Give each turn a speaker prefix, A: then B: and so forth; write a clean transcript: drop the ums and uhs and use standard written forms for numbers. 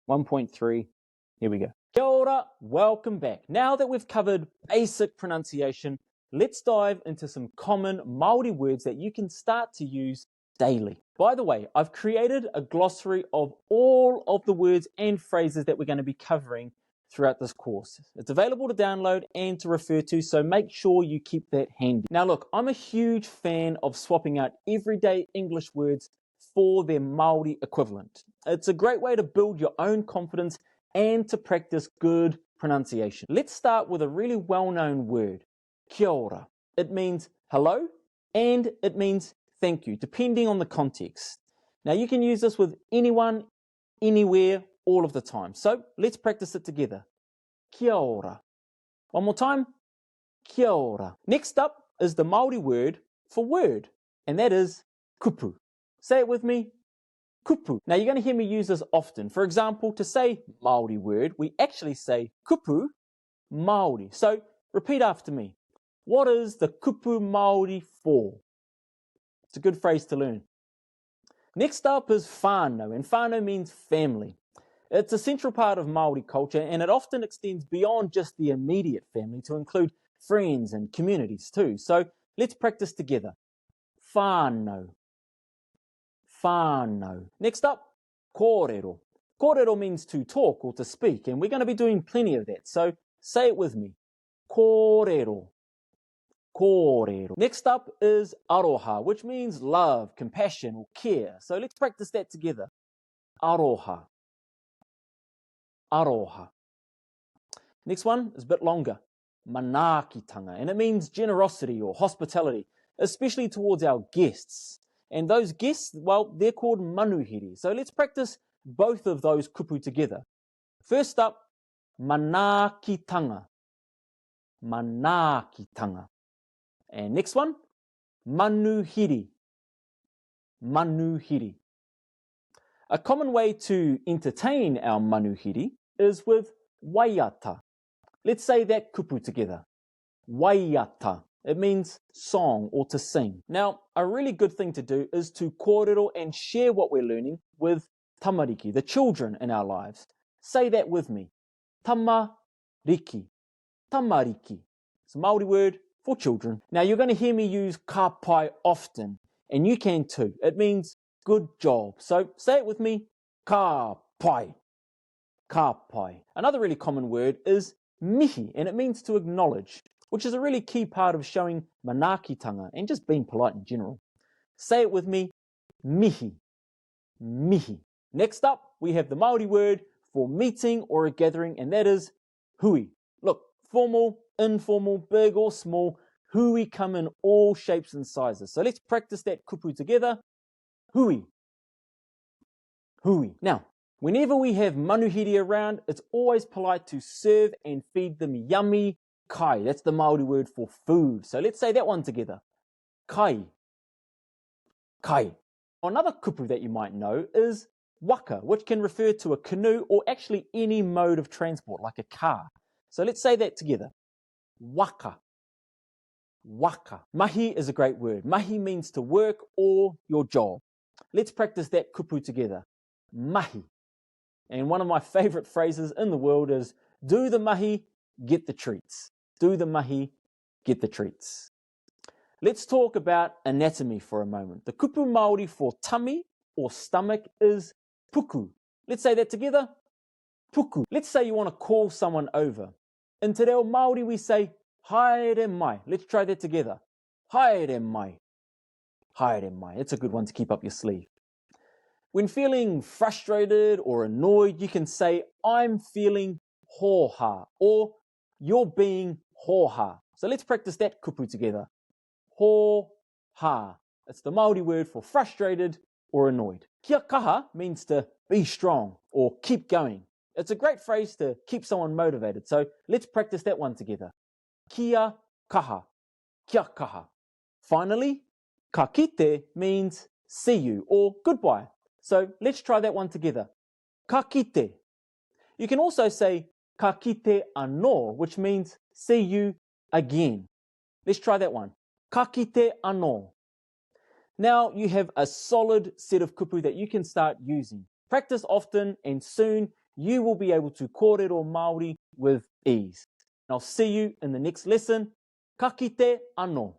A: 1.3. Here we go. Kia ora, welcome back. Now that we've covered basic pronunciation, let's dive into some common Māori words that you can start to use daily. By the way, I've created a glossary of all of the words and phrases that we're going to be covering throughout this course. It's available to download and to refer to, so make sure you keep that handy. Now look, I'm a huge fan of swapping out everyday English words for their Māori equivalent. It's a great way to build your own confidence and to practice good pronunciation. Let's start with a really well-known word, kia ora. It means hello and it means thank you, depending on the context. Now you can use this with anyone, anywhere, all of the time. So let's practice it together. Kia ora. One more time. Kia ora. Next up is the Māori word for word, and that is kupu. Say it with me. Kupu. Now you're going to hear me use this often. For example, to say Māori word, we actually say kupu Māori. So repeat after me. What is the kupu Māori for? It's a good phrase to learn. Next up is whānau, and whānau means family. It's a central part of Māori culture, and it often extends beyond just the immediate family to include friends and communities too. So let's practice together. Whānau. Whānau. Next up, kōrero. Kōrero means to talk or to speak, and we're going to be doing plenty of that. So say it with me. Kōrero. Kōrero. Next up is aroha, which means love, compassion, or care. So let's practice that together. Aroha. Aroha. Next one is a bit longer. Manaakitanga, and it means generosity or hospitality, especially towards our guests. And those guests, well, they're called manuhiri. So let's practice both of those kupu together. First up, manaakitanga. Manaakitanga. And next one, manuhiri. Manuhiri. A common way to entertain our manuhiri is with waiata. Let's say that kupu together. Waiata. It means song or to sing. Now, a really good thing to do is to kōrero and share what we're learning with tamariki, the children in our lives. Say that with me. Tamariki. Tamariki. It's a Māori word for children. Now, you're going to hear me use ka pai often, and you can too. It means good job. So say it with me. Ka pai. Ka pai. Another really common word is mihi, and it means to acknowledge, which is a really key part of showing manaakitanga and just being polite in general. Say it with me. Mihi. Mihi. Next up, we have the Māori word for meeting or a gathering, and that is hui. Look, formal, informal, big or small, hui come in all shapes and sizes. So let's practice that kupu together. Hui. Hui. Now, whenever we have manuhiri around, it's always polite to serve and feed them yummy kai. That's the Māori word for food. So let's say that one together. Kai. Kai. Another kupu that you might know is waka, which can refer to a canoe or actually any mode of transport, like a car. So let's say that together. Waka. Waka. Mahi is a great word. Mahi means to work or your job. Let's practice that kupu together. Mahi. And one of my favorite phrases in the world is, do the mahi, get the treats. Do the mahi, get the treats. Let's talk about anatomy for a moment. The kupu Māori for tummy or stomach is puku. Let's say that together. Puku. Let's say you want to call someone over. In Te Reo Māori we say, haere mai. Let's try that together. Haere mai. Haere mai. It's a good one to keep up your sleeve. When feeling frustrated or annoyed, you can say, I'm feeling hoha, or you're being hoha. So let's practice that kupu together. Hoha. It's the Māori word for frustrated or annoyed. Kia kaha means to be strong or keep going. It's a great phrase to keep someone motivated. So let's practice that one together. Kia kaha. Kia kaha. Finally, ka kite means see you or goodbye. So let's try that one together. Ka kite. You can also say ka kite anō, which means see you again. Let's try that one. Ka kite anō. Now you have a solid set of kupu that you can start using. Practice often and soon you will be able to kōrero Māori with ease. And I'll see you in the next lesson. Ka kite anō.